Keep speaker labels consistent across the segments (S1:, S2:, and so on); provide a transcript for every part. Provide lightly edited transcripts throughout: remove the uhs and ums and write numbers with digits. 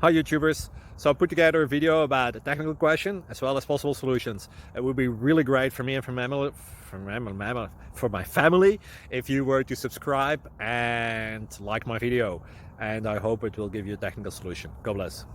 S1: Hi YouTubers. So I put together a video about a technical question as well as possible solutions. It would be really great for me and for my family if you were to subscribe and like my video. And I hope it will give you a technical solution. God bless.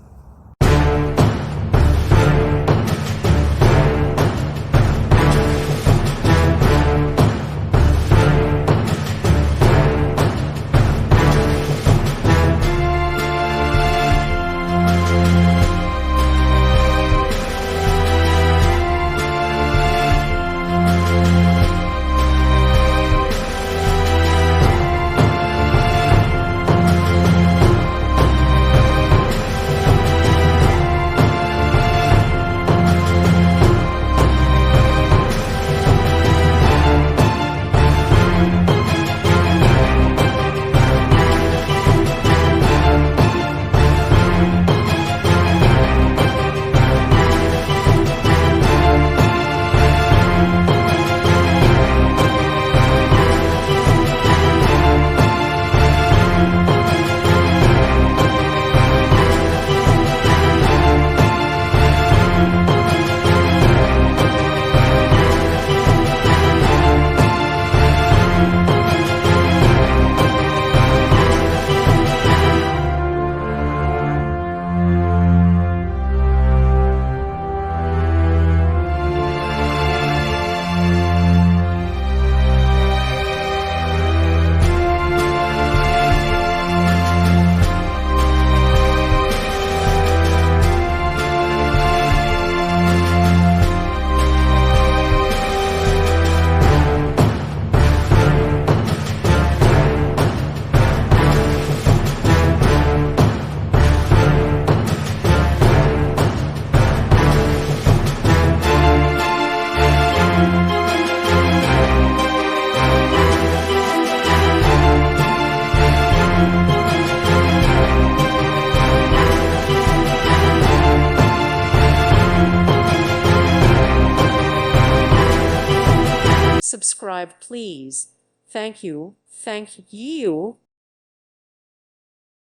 S2: Subscribe, please. Thank you. Thank you.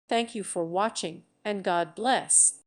S2: Thank you for watching, and God bless.